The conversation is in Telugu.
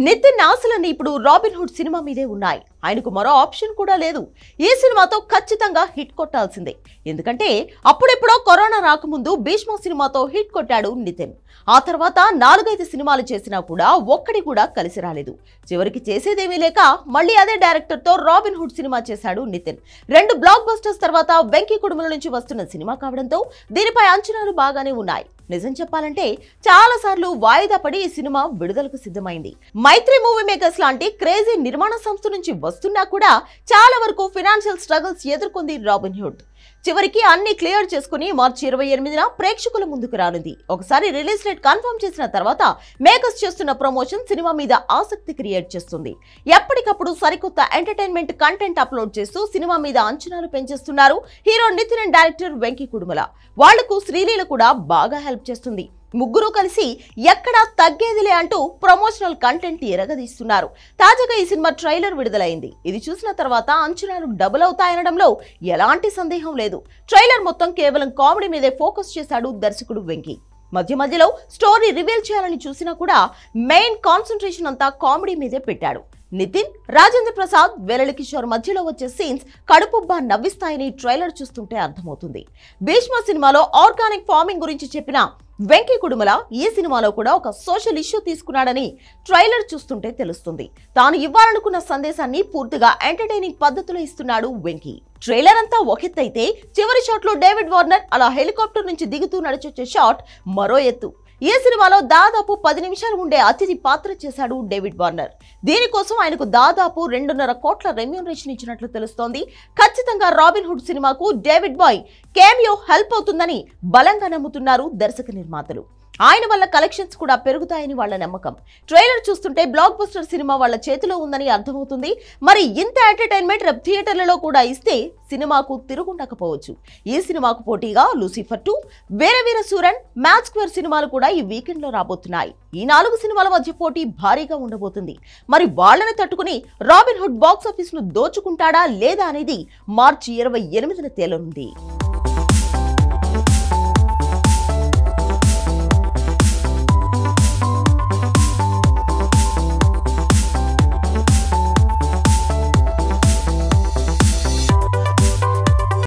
నితిన్ ఆశలన్నీ ఇప్పుడు రాబిన్ హుడ్ సినిమా మీదే ఉన్నాయి. ఆయనకు మరో ఆప్షన్ కూడా లేదు. ఈ సినిమాతో ఖచ్చితంగా హిట్ కొట్టాల్సిందే. ఎందుకంటే అప్పుడెప్పుడో కరోనా రాకముందు భీష్మ సినిమాతో హిట్ కొట్టాడు నితిన్. ఆ తర్వాత 4-5 సినిమాలు చేసినా కూడా ఒక్కడి కూడా కలిసి రాలేదు. చివరికి చేసేదేమీ లేక మళ్ళీ అదే డైరెక్టర్ తో రాబిన్ హుడ్ సినిమా చేశాడు నితిన్. 2 బ్లాక్ బస్టర్స్ తర్వాత వెంకీ కుటుంబం నుంచి వస్తున్న సినిమా కావడంతో దీనిపై అంచనాలు బాగానే ఉన్నాయి. నిజం చెప్పాలంటే చాలా సార్లు వాయిదా పడి ఈ సినిమా విడుదలకు సిద్ధమైంది. మైత్రి మూవీ మేకర్స్ లాంటి క్రేజీ నిర్మాణ సంస్థ నుంచి వస్తున్నా కూడా చాలా వరకు ఫైనాన్షియల్ స్ట్రగుల్స్ ఎదుర్కొంది రాబిన్ హుడ్. చివరికి అన్ని క్లియర్ చేసుకుని మార్చి 28న ప్రేక్షకుల ముందుకు రానుంది. ఒకసారి రిలీజ్ డేట్ కన్ఫర్మ్ చేసిన తర్వాత మేకర్స్ చేస్తున్న ప్రమోషన్ సినిమా మీద ఆసక్తి క్రియేట్ చేస్తుంది. ఎప్పటికప్పుడు సరికొత్త ఎంటర్టైన్మెంట్ కంటెంట్ అప్లోడ్ చేస్తూ సినిమా మీద అంచనాలు పెంచేస్తున్నారు hero Nithin and director Venky Kudumula. వాళ్లకు శ్రీలీల కూడా బాగా హెల్ప్ చేస్తుంది. ముగ్గురు కలిసి ఎక్కడా తగ్గేదిలే అంటూ ప్రమోషనల్ కంటెంట్ ఎరగదీస్తున్నారు. తాజాగా ఈ సినిమా ట్రైలర్ విడుదలైంది. ఇది చూసిన తర్వాత అంచనాలు డబుల్ అవుతాయనడంలో ఎలాంటి సందేహం లేదు. ట్రైలర్ మొత్తం కేవలం కామెడీ మీదే ఫోకస్ చేశాడు దర్శకుడు వెంకీ. మధ్యలో స్టోరీ రివీల్ చేయాలని చూసినా కూడా మెయిన్ కాన్సంట్రేషన్ అంతా కామెడీ మీదే పెట్టాడు. నితిన్, రాజేంద్ర ప్రసాద్, వెల్లెల కిషోర్ మధ్యలో వచ్చే సీన్స్ కడుపుబ్బా నవ్విస్తాయని ట్రైలర్ చూస్తుంటే అర్థమవుతుంది. భీష్మ సినిమాలో ఆర్గానిక్ ఫార్మింగ్ గురించి చెప్పిన వెంకీ కుడుమల ఈ సినిమాలో కూడా ఒక సోషల్ ఇష్యూ తీసుకున్నాడని ట్రైలర్ చూస్తుంటే తెలుస్తుంది. తాను ఇవ్వాలనుకున్న సందేశాన్ని పూర్తిగా ఎంటర్టైనింగ్ పద్ధతిలో ఇస్తున్నాడు వెంకీ. ట్రైలర్ అంతా ఒకెత్తైతే చివరి షాట్ లో డేవిడ్ వార్నర్ అలా హెలికాప్టర్ నుంచి దిగుతూ నడిచొచ్చే షాట్ మరో ఎత్తు. ఈ సినిమాలో దాదాపు 10 నిమిషాలు ఉండే అతిథి పాత్ర చేశాడు డేవిడ్ వార్నర్. దీనికోసం ఆయనకు దాదాపు 2.5 కోట్ల రెమ్యూనరేషన్ ఇచ్చినట్లు తెలుస్తోంది. ఖచ్చితంగా రాబిన్ హుడ్ సినిమాకు డేవిడ్ బాయ్ కేమియో హెల్ప్ అవుతుందని బలంగా నమ్ముతున్నారు దర్శక నిర్మాతలు. ఆయన వల్ల కలెక్షన్స్ కూడా పెరుగుతాయని వాళ్ళ నమ్మకం. ట్రైలర్ చూస్తుంటే బ్లాక్ బస్టర్ సినిమా వాళ్ళ చేతిలో ఉందని అర్థమవుతుంది. మరి ఇంత ఎంటర్టైన్మెంట్ రేపు థియేటర్లలో కూడా ఇస్తే సినిమాకు తిరుగుండకపోవచ్చు. ఈ సినిమాకు పోటీగా లూసిఫర్ 2, వీరవీర సూరన్, మ్యాచ్ స్క్వేర్ సినిమాలు కూడా ఈ వీకెండ్ లో రాబోతున్నాయి. ఈ 4 సినిమాల మధ్య పోటీ భారీగా ఉండబోతుంది. మరి వాళ్ళని తట్టుకుని రాబిన్ హుడ్ బాక్స్ ఆఫీస్ ను దోచుకుంటాడా లేదా అనేది మార్చి 28న తేలనుంది.